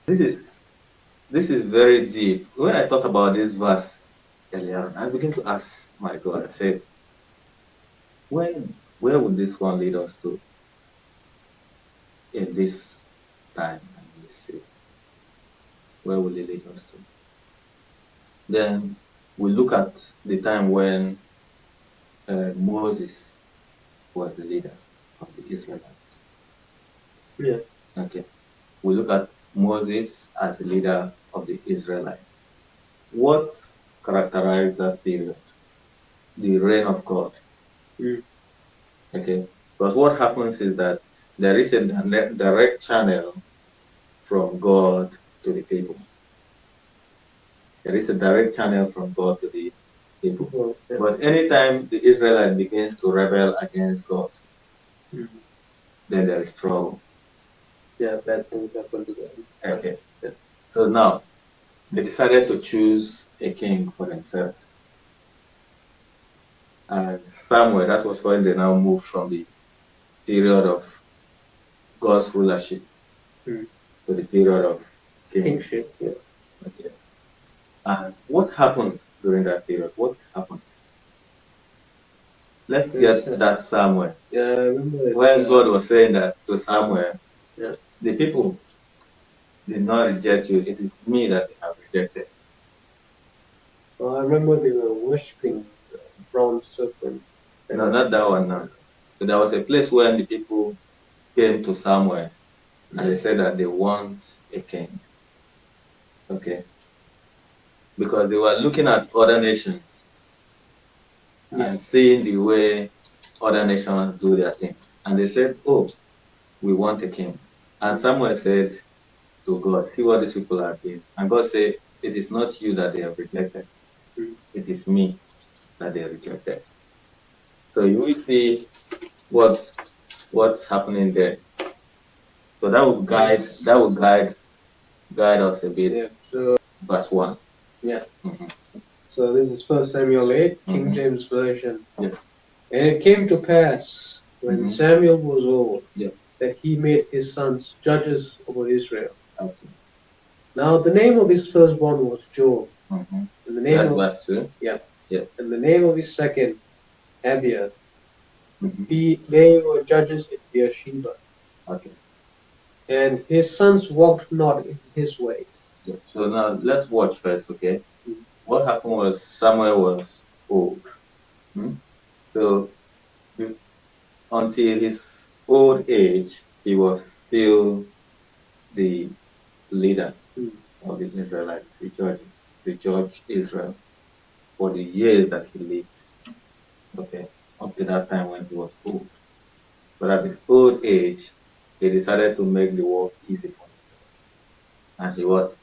This is this is very deep. When I thought about this verse earlier, I begin to ask my God. I said, when where would this one lead us to in this time and in this season? Where will it lead us to? Then we look at the time when Moses was the leader of the Israelites. Yeah. Okay. We look at Moses as the leader of the Israelites. What characterized that period? The reign of God. Mm. Okay. Because what happens is that there is a direct channel from God to the people. There is a direct channel from God to the people. Well, yeah. But anytime the Israelite begins to rebel against God, then there is trouble. Yeah, bad things happen to them. Okay. Yeah. So now they decided to choose a king for themselves. And Samuel, that was when they now moved from the period of God's rulership to the period of kings. Kingship, yeah. Okay. And what happened during that period? What happened? Let's get that Samuel. Yeah, I remember it. When God was saying that to Samuel, yeah. the people did not reject you, it is me that they have rejected. I remember they were worshipping the bronze serpent. No, not that one now. So there was a place where the people came to Samuel and they said that they want a king. Okay. Because they were looking at other nations and seeing the way other nations do their things. And they said, oh, we want a king. And Samuel said to God, see what these people are doing. And God said, it is not you that they have rejected. It is me that they rejected. So you will see what's happening there. So that will guide us a bit. Yeah. So Verse 1. yeah. So this is 1 Samuel 8, King James Version. Yes. And it came to pass when Samuel was old that he made his sons judges over Israel. Okay. Now the name of his firstborn was Joel. And the name That's of verse 2. yeah. Yeah. And the name of his second, Abiah. They were judges in Beersheba. Okay. And his sons walked not in his ways. Yeah. So now let's watch first, okay? What happened was Samuel was old. So until his old age, he was still the leader of the Israelites, the judge Israel for the years that he lived. Okay, up to that time when he was old. But at his old age, he decided to make the work easy for himself. And he what?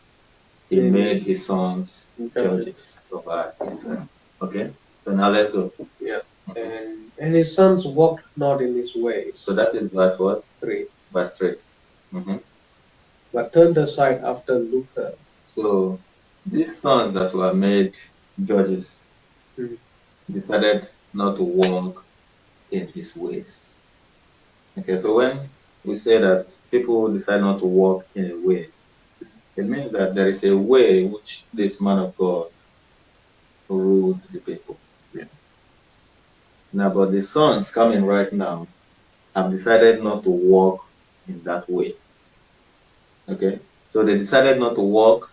He made his sons judges over Israel. Okay, so now let's go. Yeah. And his sons walked not in his ways. So that is verse what? 3. Verse 3. But turned aside after Luther. So these sons that were made judges decided not to walk in his ways. Okay, so when we say that people decide not to walk in a way, it means that there is a way which this man of God ruled the people. Yeah. Now, but the sons coming right now have decided not to walk in that way. Okay, so they decided not to walk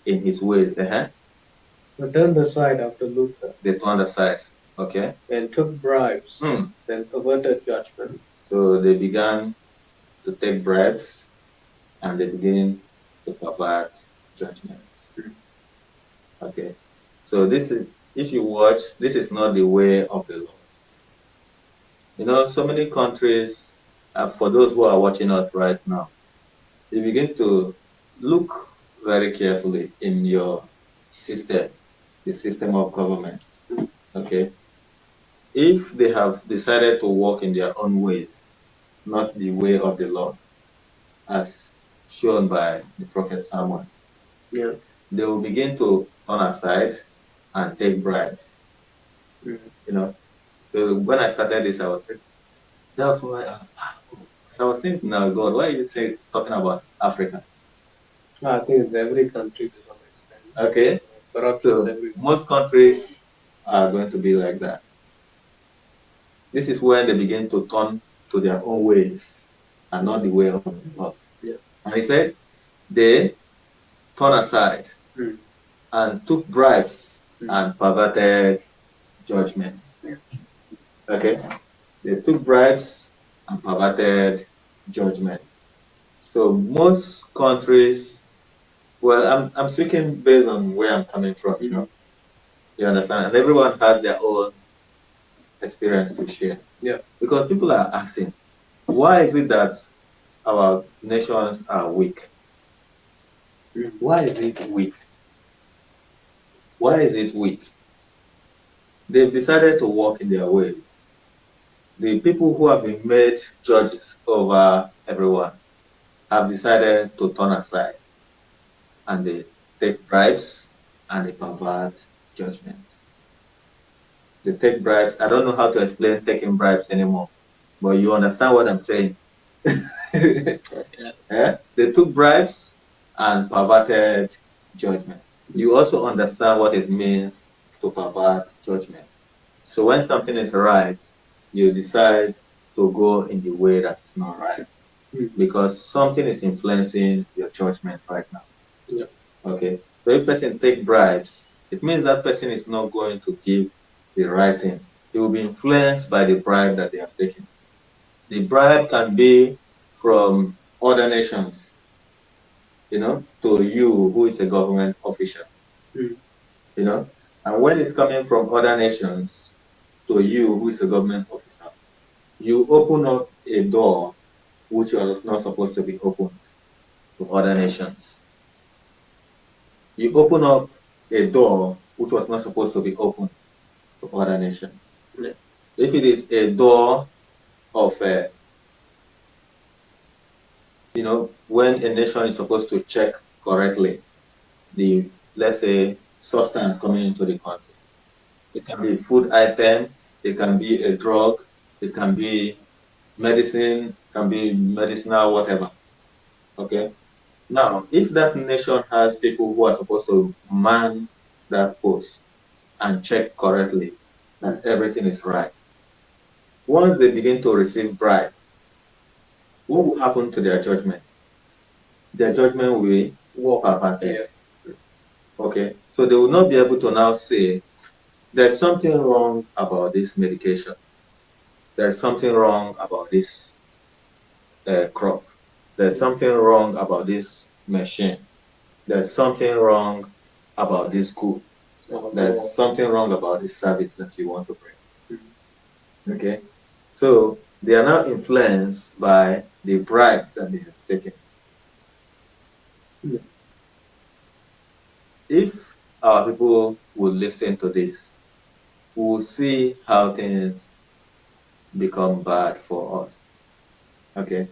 in his ways. But turned aside after Luther. They turned aside. Okay. And took bribes. Then perverted judgment. So they began to take bribes and they begin to pervert judgment. Okay. So this is, if you watch, this is not the way of the Lord. You know, so many countries, for those who are watching us right now, you begin to look very carefully in your system, the system of government. Okay. If they have decided to walk in their own ways, not the way of the Lord, as shown by the prophet Samuel, they will begin to turn aside and take bribes. You know, so when I started this, I was thinking, that's why I was thinking, now God, why are you talking about Africa? I think it's every country to some extent. Okay, Corruption is so everywhere. most countries are going to be like that. This is when they begin to turn to their own ways and not the way of God. Yeah. And he said they turned aside Mm. and took bribes and perverted judgment. Okay, they took bribes and perverted judgment. So most countries, well, I'm speaking based on where I'm coming from, you know. You understand? And everyone has their own experience to share. Yeah. Because people are asking, why is it that our nations are weak? Why is it weak? Why is it weak? They've decided to walk in their ways. The people who have been made judges over everyone have decided to turn aside and they take bribes and they pervert judgment. They take bribes. I don't know how to explain taking bribes anymore, but you understand what I'm saying. Yeah? They took bribes and perverted judgment. You also understand what it means to pervert judgment. So when something is right, you decide to go in the way that is not right because something is influencing your judgment right now. Yeah. Okay. So if person take bribes, it means that person is not going to give the right thing. He will be influenced by the bribe that they have taken. The bribe can be from other nations, you know, to you who is a government official, you know. And when it's coming from other nations to you who is a government officer, you open up a door which was not supposed to be opened to other nations. You open up a door which was not supposed to be opened to other nations. Yeah. If it is a door of, you know, when a nation is supposed to check correctly the, let's say, substance coming into the country. It can be a food item, it can be a drug, it can be medicine, can be medicinal, whatever. Okay. Now, if that nation has people who are supposed to man that post and check correctly that everything is right, once they begin to receive bribe, what will happen to their judgment? Their judgment will be perverted. Yeah. Okay. So they will not be able to now say there's something wrong about this medication. There's something wrong about this crop. There's something wrong about this machine. There's something wrong about this good. There's something wrong about this service that you want to bring. Okay? So they are now influenced by the bribe that they have taken. If our people would listen to this, we will see how things become bad for us. Okay?